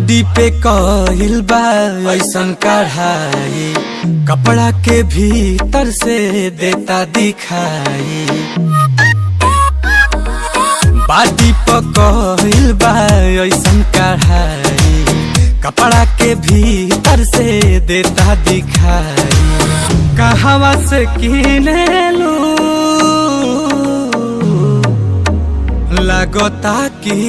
Body पे कहिल बा ऐसन कढ़ाई, कपड़ा के भीतर से देता दिखाई। बॉडी पे कहिल बा ऐसन कढ़ाई, कपड़ा के भीतर से देता दिखाई। कहवा से किनेलू लगता कि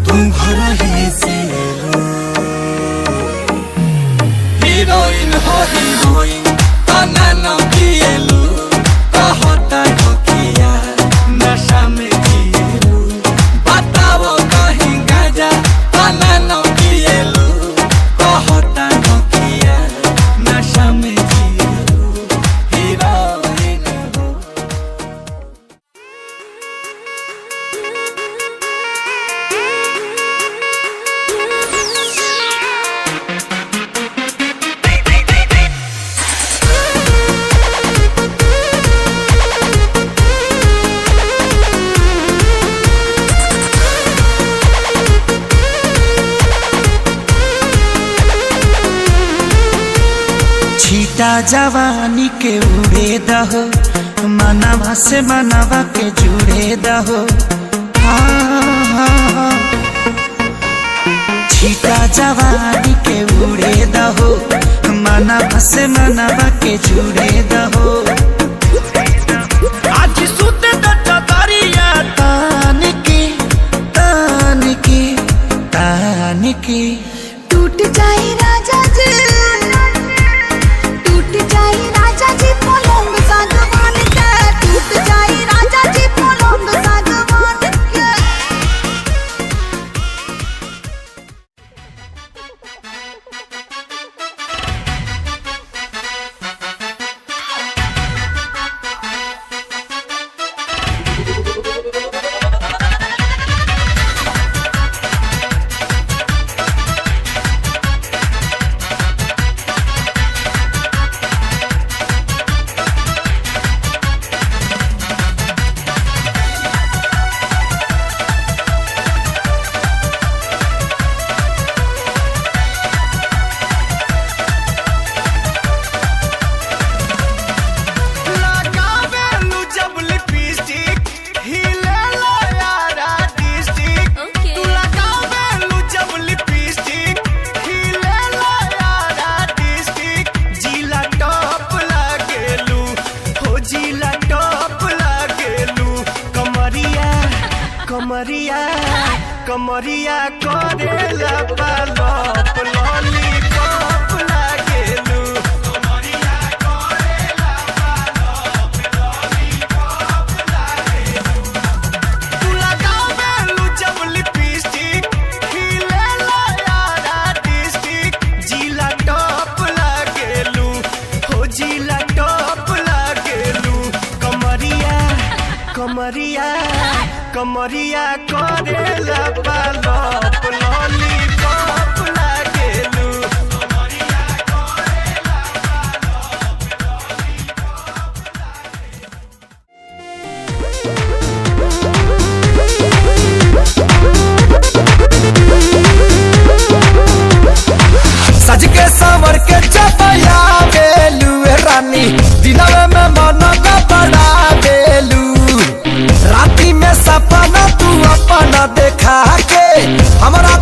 तुम घर ही से हीरोइन हो हीरोइन तना न पिएलू, कहता ढोकिया नशा में जिएलू। बताओ कहीं गाजा तना न पिएलू, कहता ढोकिया नशा में जिएलू। हीरोइन हो छीटा जवानी के उड़े दहो, मनवा से मनवा के जुड़े दहो। छीटा जवानी के उड़े दहो, मनवा से मनवा के जुड़े दहो। आज सुते दरिया तान के तान के तान के टूट जाए राजा जी, टूट जाए राजा जी पलंग सागवान के, टूट जाए राजा जी पलंग सागवान के। कमरिया कमरिया करेला पालप लॉलीपॉप लागेलू। कमरिया करेला पालप लॉलीपॉप लागेलू। तू लगावेलू जब लिपस्टिक, खिलेला यारा डिस्ट्रिक्ट। जिला टॉप लागेलू, हो जिला टॉप लागेलू। कमरिया कमरिया कमरिया करेला पालप लॉलीपॉप लागेलू। कमरिया करेला पालप लॉलीपॉप लागेलू। सज के संवर के चपया बेलू रानी, दिनवे में मन का बड़ा बेलू। राती में सपना तू अपना देखा के हमरा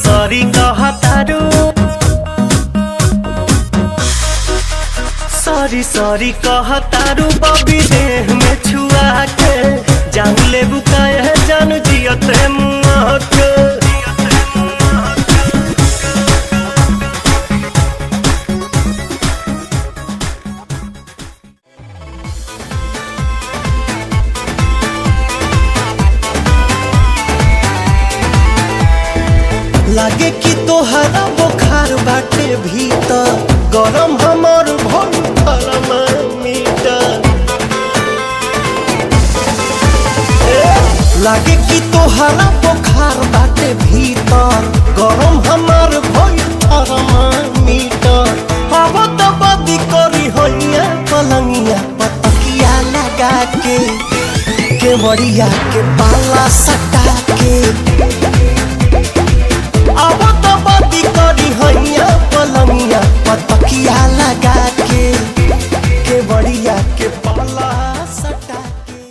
सॉरी कहतारू सॉरी कहतारू बबी देह में छुआ के जान ले बुकाए है जान जियते मुआ के लागे कि तोहरा बुखार बाटे भीतर गरम हमर थर्मामीटर लागे कि तोहरा बुखार बाटे भीतर गरम हमर थर्मामीटर अब तो बदी करी होइया पलंगिया पतकिया लगा के बड़िया के पाला सटा के अब तो बदी करी हैया पलंगिया पतकिया लगा के बड़िया के पाला सटा के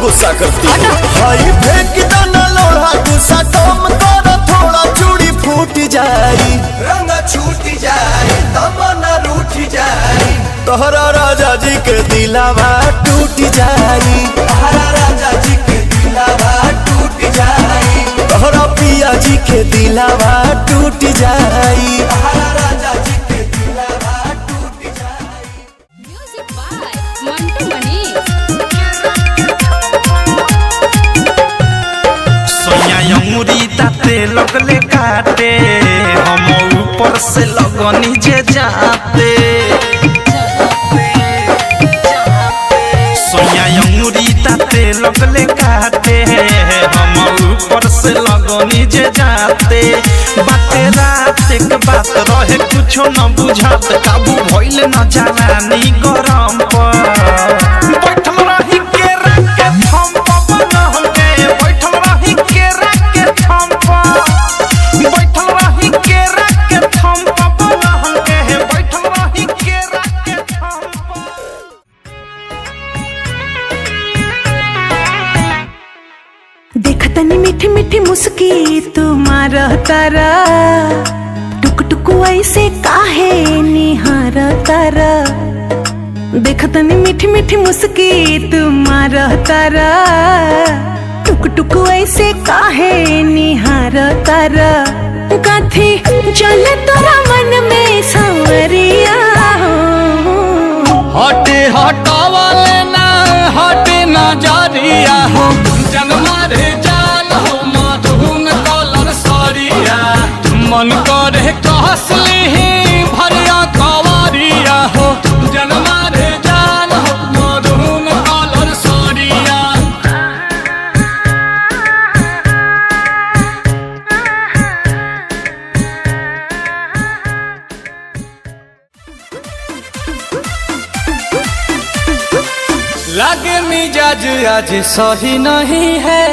गुस्सा करती हाई फेंक दाना लोढ़ा गुस्सा कम कर थोड़ा चूड़ी फूट जाई रंग छूट जाई तमन्ना रूठ जाई तोहरा राजा जी के दिलावा टूट जाई तोहरा राजा जी के दिलावा टूट जाई तोहरा पिया जी के दिलावा टूट जाई तोहरा राजा जी के दिलावा टूट जाई म्यूजिक बाय मंटू मनी अंगुरी दाते लगले काटे हम ऊपर से लगनी जे जाते सोया अंगुरी दाते लगले काटे हम ऊपर से लगनी जे जाते बाते रात के बात रहे कुछो न बुझात काबू भइले न जानी गरम पर बैठल रही के रख के थम पवन हमके बैठल रही के बैठल रही के रख के थम पवन हमके बैठल रही के रख के थम देखतनी मीठी मीठी मुस्की तुम्हारा तारा टुक टुक ऐसे काहे निहार तारा देखतनी मीठी मीठी मुस्की तुम्हारा तारा टुक टुक ऐसे काहे निहार तारा कथी चल तोरा मन में सांवरिया हटे हटावले ना हटे नजरिया हो जनमा रे जान हो मधुन कलर सरिया मन करे कहसली भरिया कवरिया हो जनमा रे जान हो मधुन कलर सरिया लगे मिजाज आज सही नहीं है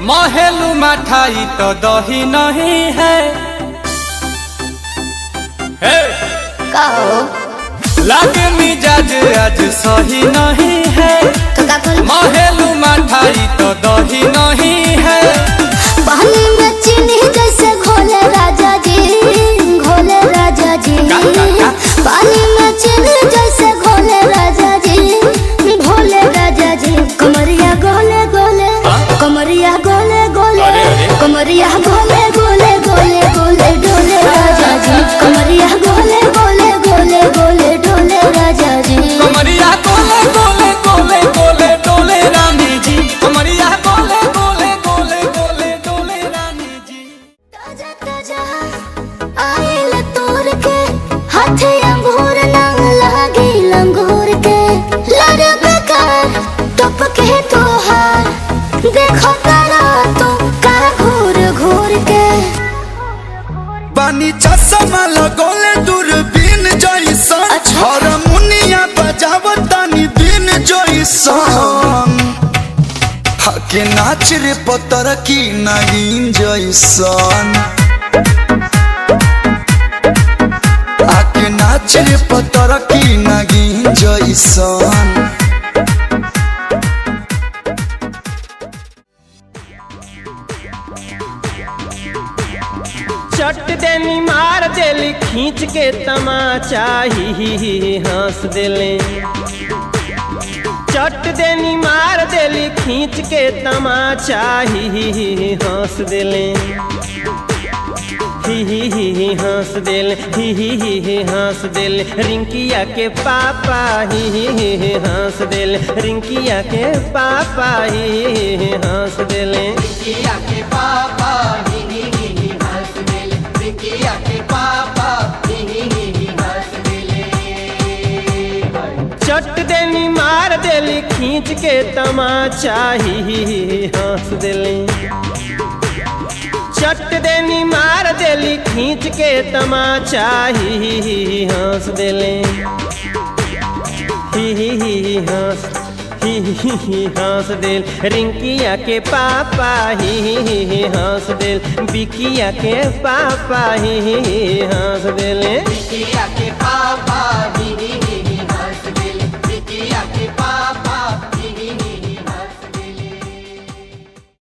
महलू मठाई तो दही नहीं है लागे मिजाज आज सही नहीं है, तो का बोल महेलू मठाई तो दही नहीं है। पानी में चीनी जैसे घोले राजा जी, घोले राजा जी। पानी में चीनी जैसे घोले राजा जी, घोले राजा जी। कमरिया गोले गोले, कमरिया गोले गोले, कमरिया गोले गोले गोले गोले डोले राजा जी। कमरिया गोले गोले गोले गोले डोले राजा जी। कमरिया गोले गोले गोले गोले डोले रानी जी, कमरिया गोले गोले गोले गोले डोले रानी जी। ताजा ताजा आइल तोर के, हाथे अंगूर नंग लागी लंगूर के। लड़ बेकार टप के तोहार, देखो तारा तो का घूर घूर के। पानी चश्मा लगोले दूरबीन जैसन, अच्छा। और मुनिया बजावतानी दिन जैसन। हके नाच रे पतर की नागिन जैसन। आके नाच रे पतर की नागिन जैसन। चट देनी मार देली खींच के तमाचा, ही हंस देले। चट देनी मार देली खींच के तमाचा, ही हंस देले। ही हंस देले, ही हंस देले। रिंकिया के पापा ही हंस देले, रिंकिया के पापा ही हंस देले। रिंकिया के पापा चट देनी मार देली खींच के तमाचा, ही हंस देली। चट देनी मार देली खींच के तमाचा, ही हंस देले। ही हंस देल। रिंकिया के पापा ही हंस देल, बिकिया के पापा ही हंस देले। बिकिया के